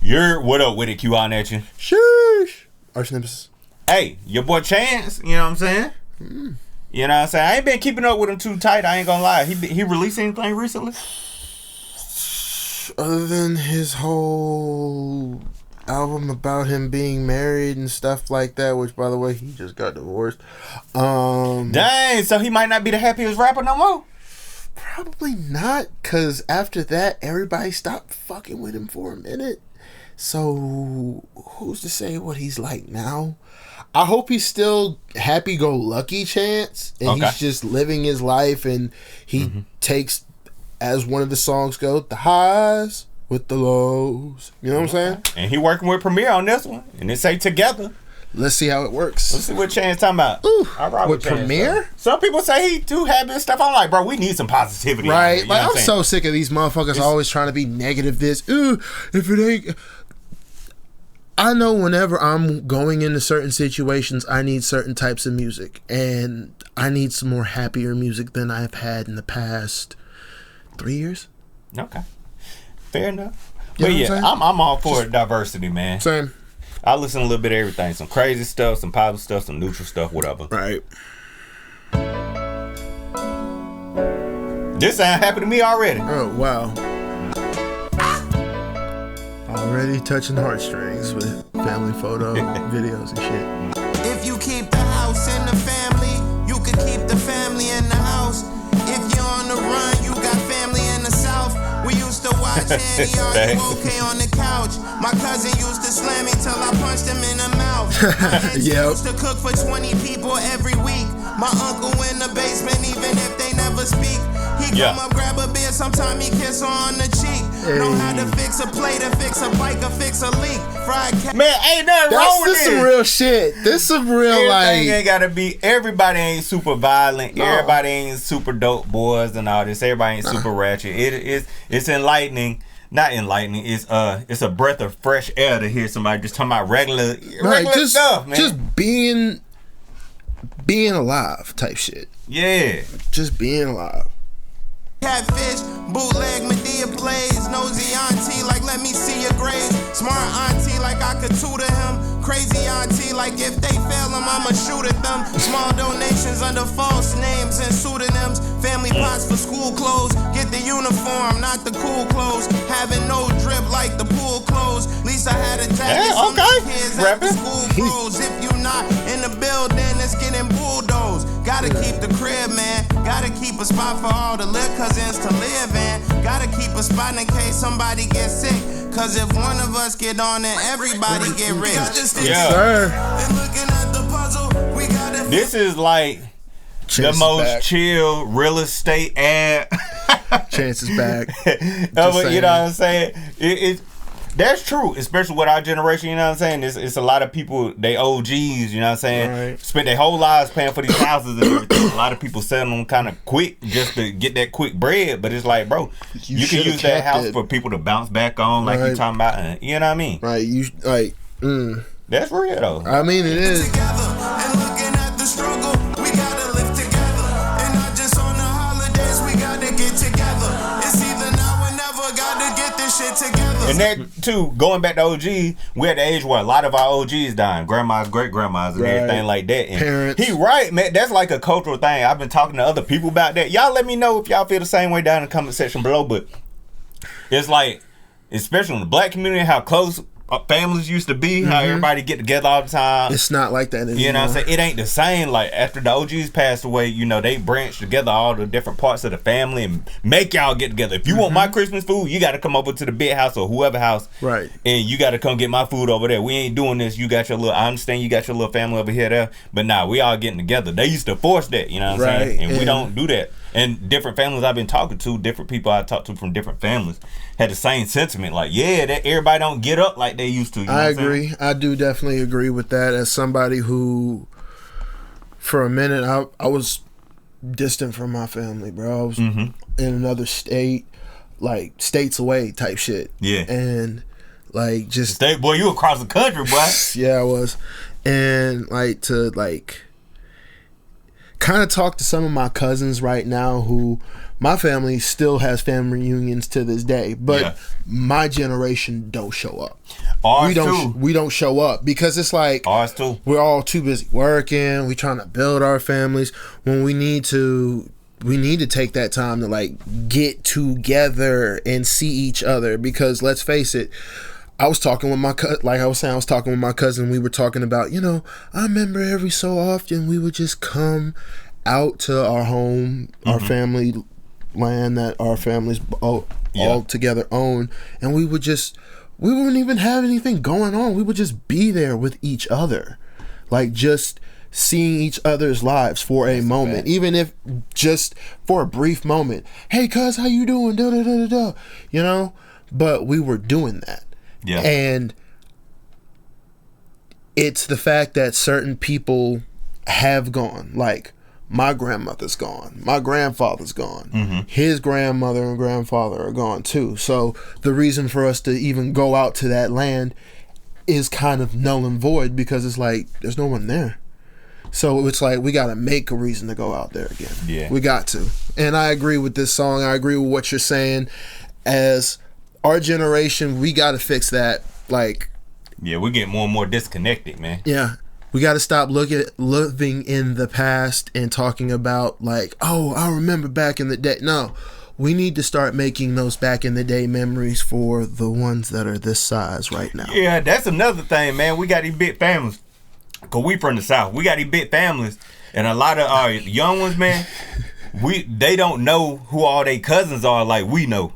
What up with it, Q on at you? Sheesh. Arch Nemesis. Hey, your boy Chance, you know what I'm saying? You know what I'm saying? I ain't been keeping up with him too tight, I ain't gonna lie. He released anything recently? Other than his whole album about him being married and stuff like that, which, by the way, he just got divorced. Dang, so he might not be the happiest rapper no more? Probably not, because after that, everybody stopped fucking with him for a minute. So, who's to say what he's like now? I hope he's still happy-go-lucky, Chance, and he's just living his life, and he takes, as one of the songs go, the highs with the lows. You know what I'm saying? And he working with Premier on this one, and it say together. Let's see how it works. Let's see what Chance talking about. Ooh, I rock with Premier? Some people say he too happy and stuff. I'm like, bro, we need some positivity. Right? Here, like, I'm so sick of these motherfuckers always trying to be negative this. Ooh, if it ain't... I know whenever I'm going into certain situations, I need certain types of music. And I need some more happier music than I've had in the past 3 years. Okay. Fair enough. You But yeah, I'm all for diversity, man. Same. I listen to a little bit of everything. Some crazy stuff, some positive stuff, some neutral stuff, whatever. Right. This ain't happened to me already. Oh, wow. Already touching heartstrings with family photo videos and shit. If you keep the house in the family, you can keep the family in the house. If you're on the run, you got family in the South. We used to watch Andy, are you okay on the couch? My cousin used to slam me till I punched him in the mouth. My auntie used to cook for 20 people every week. My uncle in the basement, even if they never speak. He come up, grab a beer, sometime he kiss her on the cheek. Know how to fix a plate, to fix a bike, or fix a leak. Fried cat. Man, ain't nothing wrong with this. This some real shit. This some real Everything ain't gotta be. Everybody ain't super violent. No. Everybody ain't super dope boys and all this. Everybody ain't super ratchet. It's enlightening. Not enlightening. It's a breath of fresh air to hear somebody just talking about regular stuff, man. Just being alive type shit. Yeah. Just being alive. Catfish, bootleg Medea plays, nosy auntie like let me see your grades. Smart auntie like I could tutor him. Crazy auntie like if they fail him, I'ma shoot at them. Small donations under false names and pseudonyms. Family pots for school clothes. Get the uniform, not the cool clothes. Having no drip like the pool clothes. Least I had a jacket so my kids at the school clothes. If you not in the building, it's getting bulldozed. Gotta keep the crib, man. Gotta keep a spot for all the little cousins to live in. Gotta keep a spot in case somebody gets sick. Cause if one of us get on it, everybody get rich. Yeah. Sir. And looking at the puzzle, we gotta This is like Chance the most back. chill real estate ad. Chance is back. You know what I'm saying? That's true, especially with our generation, you know what I'm saying? It's a lot of people, they OGs, you know what I'm saying? Right. Spent their whole lives paying for these houses and everything. A lot of people selling them kind of quick just to get that quick bread, but it's like, bro, you can use that house for people to bounce back on, like you talking about, and, you know what I mean? Right, That's real, though. I mean, it is. together and looking at the struggle, we gotta live together. And not just on the holidays, we gotta get together. It's either now or never, gotta get this shit together. And that, too, going back to OGs, we're at the age where a lot of our OGs dying. Grandmas, great-grandmas, and everything like that. And parents. He right, man. That's like a cultural thing. I've been talking to other people about that. Y'all let me know if y'all feel the same way down in the comment section below. But it's like, especially in the black community, how close families used to be, how everybody get together all the time. It's not like that anymore. You know what I'm saying? It ain't the same. Like, after the OGs passed away, you know, they branched together all the different parts of the family and make y'all get together. If you want my Christmas food, you got to come over to the big house or whoever house. Right. And you got to come get my food over there. We ain't doing this. You got your little, I understand you got your little family over here, there. But nah, we all getting together. They used to force that, you know what I'm saying? And we don't do that. And different families I've been talking to, different people I talked to from different families, had the same sentiment. Like, yeah, that everybody don't get up like they used to. You know I agree. I do definitely agree with that. As somebody who, for a minute, I was distant from my family, bro. I was in another state, like states away type shit. Yeah. And like just state, boy, you across the country, boy. Yeah, I was. And like to like kind of talk to some of my cousins right now who My family still has family reunions to this day, but my generation don't show up. Ours We don't show up because it's like ours too. We're all too busy working. We trying to build our families when we need to take that time to like get together and see each other, because let's face it, I was talking with my cousin. We were talking about, I remember every so often we would just come out to our home, our family land that our families all together own, and we wouldn't even have anything going on. We would just be there with each other, like just seeing each other's lives for a moment, even if just for a brief moment. Hey, cuz, how you doing? Da, da, da, da, da. But we were doing that. Yeah. And it's the fact that certain people have gone. Like, my grandmother's gone. My grandfather's gone. His grandmother and grandfather are gone too. So the reason for us to even go out to that land is kind of null and void, because it's like there's no one there. So it's like we got to make a reason to go out there again. Yeah. We got to. And I agree with this song. I agree with what you're saying. As our generation, we got to fix that. Like, yeah, we're getting more and more disconnected, man. Yeah. We got to stop living in the past and talking about like, oh, I remember back in the day. No. We need to start making those back in the day memories for the ones that are this size right now. Yeah, that's another thing, man. We got these big families. Cause we from the South. We got these big families, and a lot of our young ones, man, they don't know who all their cousins are like we know.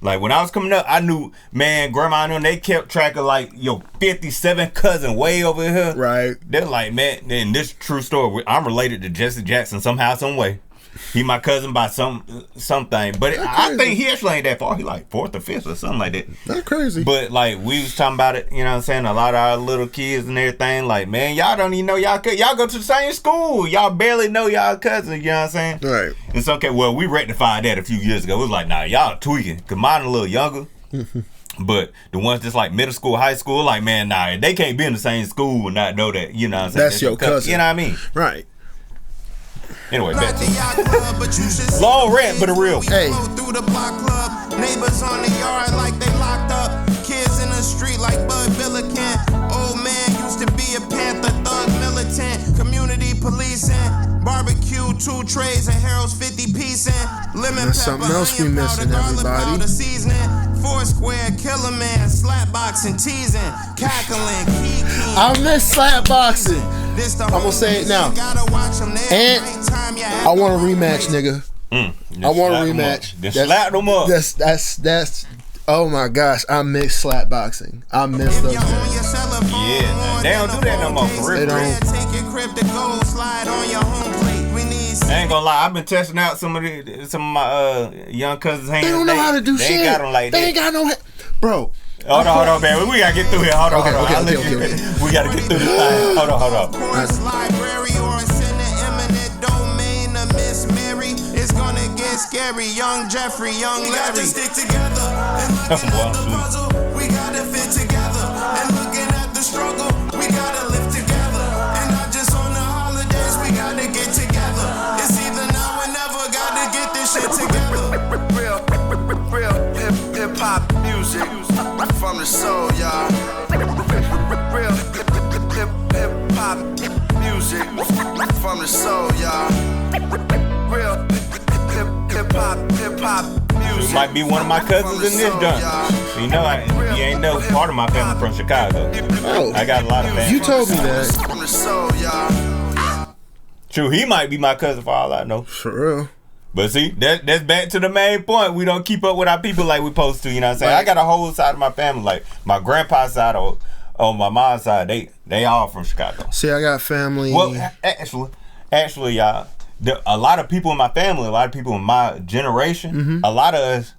Like when I was coming up, I knew, man, grandma and them, they kept track of like your 57 cousin way over here. Right. They're like, man, and this true story, I'm related to Jesse Jackson somehow, some way. He my cousin by something, but I think he actually ain't that far. He like 4th or 5th or something like that. That's crazy. But like we was talking about it, you know what I'm saying? A lot of our little kids and everything, like, man, y'all don't even know y'all go to the same school. Y'all barely know y'all cousins, you know what I'm saying? Right. It's okay. Well, we rectified that a few years ago. It was like, nah, y'all tweaking. Cause mine a little younger. But the ones that's like middle school, high school, like, man, nah, they can't be in the same school and not know that, you know what I'm saying? That's your cousin. You know what I mean? Right. Anyway, back to long rant, but a real. Hey. Through the block club, neighbors on the yard like they locked up, kids in the street like Bud Billiken. Old man used to be a Panther thug militant, community policing, barbecue, 2 trays of Harold's 50 piecing, lemon That's pepper, something else we missing, everybody. Seasoning, Foursquare, Killer Man, slapboxing, teasing, cackling, kiki. I miss slapboxing. I'm gonna say it now. And I want a rematch, nigga. I want a rematch. Just slap them up. That's. Oh my gosh, I miss slapboxing. I miss those days. Yeah, they don't do that no more. For real. They don't. I ain't gonna lie, I've been testing out some of my young cousins' hands. They don't know how to do shit. They ain't got them like that. They ain't got no. Bro. Hold on, man. We gotta get through here. Hold on. Okay. We gotta get through this thing. Hold on. Library or it's in the eminent domain of Miss Mary. It's gonna get scary. Young Jeffrey, young Larry. We got to stick together and looking at the puzzle. We gotta fit together and looking at the struggle. We gotta live together and not just on the holidays. We gotta get together. It's either now or never. Gotta get this shit together. Real hip hop music from the soul, y'all. Real hip hop music from the soul, y'all. Real hip hop music. This might be one of my cousins in this joint. You know, you ain't know part of my family from Chicago. Oh, I got a lot of family. You told me that. From the soul, y'all. True, he might be my cousin for all I know. For real. But see, that's back to the main point. We don't keep up with our people like we supposed to. You know what I'm saying? I got a whole side of my family, like my grandpa's side on my mom's side. They all from Chicago. See, I got family. Well, actually, y'all, a lot of people in my family, a lot of people in my generation, a lot of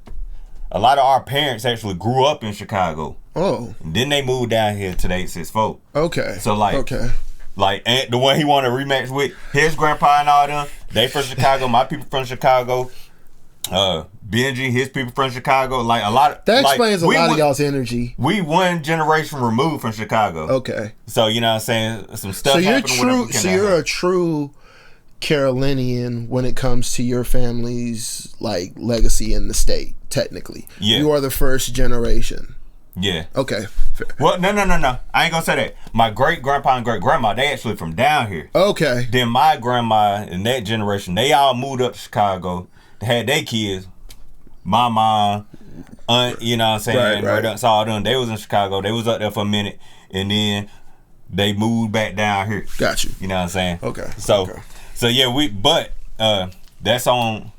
our parents actually grew up in Chicago. Oh. And then they moved down here to the 864. Okay. So Okay. Like Aunt, the one he wanted to rematch with, his grandpa and all them, they from Chicago. My people from Chicago. Benji, his people from Chicago. Like a lot. That explains a lot of y'all's energy. We one generation removed from Chicago. Okay. So you know what I'm saying, some stuff. So you're happened true. So you're a true Carolinian when it comes to your family's like legacy in the state. Technically, you are the first generation. Yeah. Okay. Fair. Well, no. I ain't gonna say that. My great grandpa and great grandma, they actually from down here. Okay. Then my grandma and that generation, they all moved up to Chicago. They had their kids. My mom, aunt, you know what I'm saying? Right. Saw them. They was in Chicago. They was up there for a minute, and then they moved back down here. Got you. You know what I'm saying? Okay. So yeah, but that's on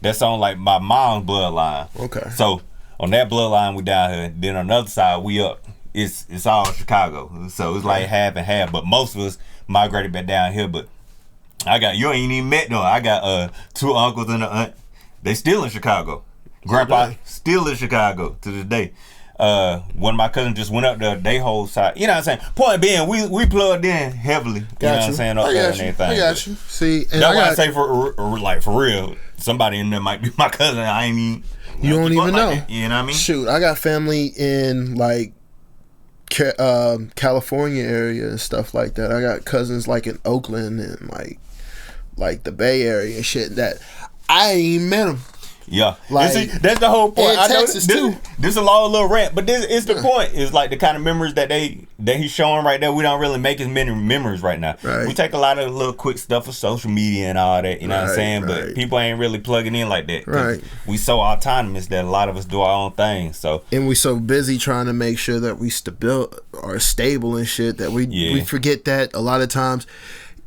like my mom's bloodline. Okay. So on that bloodline, we down here. Then on the other side, we up. It's all Chicago. So it's like half and half. But most of us migrated back down here. But you ain't even met though. I got 2 uncles and an aunt. They still in Chicago. Grandpa still in Chicago to this day. One of my cousins just went up there, they whole side. You know what I'm saying? Point being, we plugged in heavily. You know what I'm saying? Up there and everything. I got you. See, and that's why I say for real, somebody in there might be my cousin. I ain't even. You don't even know. Like you know what I mean? Shoot, I got family in like California area and stuff like that. I got cousins like in Oakland and like the Bay Area and shit that I ain't even met them. Yeah, like, see, that's the whole point. I know Texas too. This is a long little rant, but this is the point. It's like the kind of memories that he's showing right there. We don't really make as many memories right now. Right. We take a lot of little quick stuff for social media and all that. You know what I'm saying? Right. But people ain't really plugging in like that. Right. We so autonomous that a lot of us do our own thing. So and we so busy trying to make sure that we are stable and shit that we forget that a lot of times,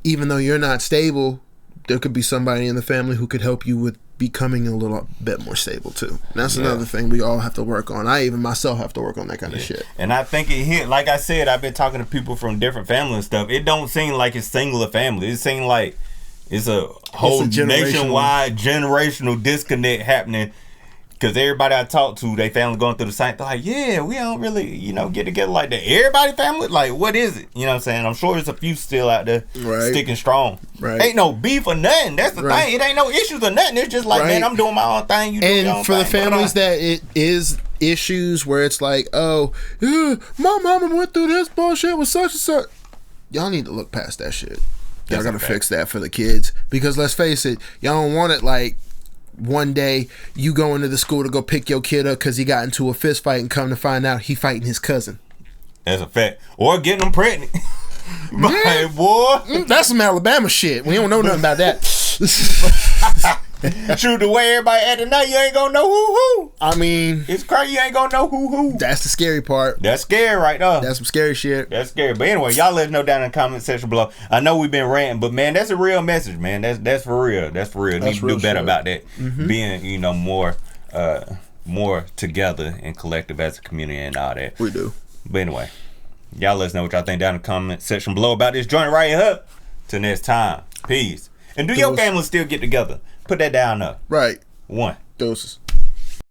even though you're not stable, there could be somebody in the family who could help you with becoming a little bit more stable too. And that's another thing we all have to work on. I even myself have to work on that kind of shit. And I think it hit, like I said, I've been talking to people from different families and stuff. It don't seem like it's singular family. It seems like it's a whole nationwide generational disconnect happening. Because everybody I talk to, they family going through the same thing. Like, yeah, we don't really, get together like that. Everybody family? Like, what is it? You know what I'm saying? I'm sure there's a few still out there sticking strong. Right. Ain't no beef or nothing. That's the thing. It ain't no issues or nothing. It's just like, man, I'm doing my own thing. You do your own and for thing. the families that it is issues where it's like, oh, yeah, my mama went through this bullshit with such and such. Y'all need to look past that shit. Y'all got to fix that for the kids. Because let's face it, y'all don't want it like, one day you go into the school to go pick your kid up because he got into a fist fight and come to find out he fighting his cousin. That's a fact. Or getting them pregnant. My boy. That's some Alabama shit. We don't know nothing about that. Shoot, the way everybody acting now, you ain't gonna know who. I mean, it's crazy. You ain't gonna know who. That's the scary part. That's scary right there. That's some scary shit. That's scary. But anyway, y'all let us know down in the comment section below. I know we've been ranting, but man, that's a real message, man. That's for real. That's for real. Need to do better about that. Mm-hmm. Being, more together and collective as a community and all that. We do. But anyway, y'all let us know what y'all think down in the comment section below about this joint right here. Till next time. Peace. And do your family still get together? Put that down there. Right. 1. Doses.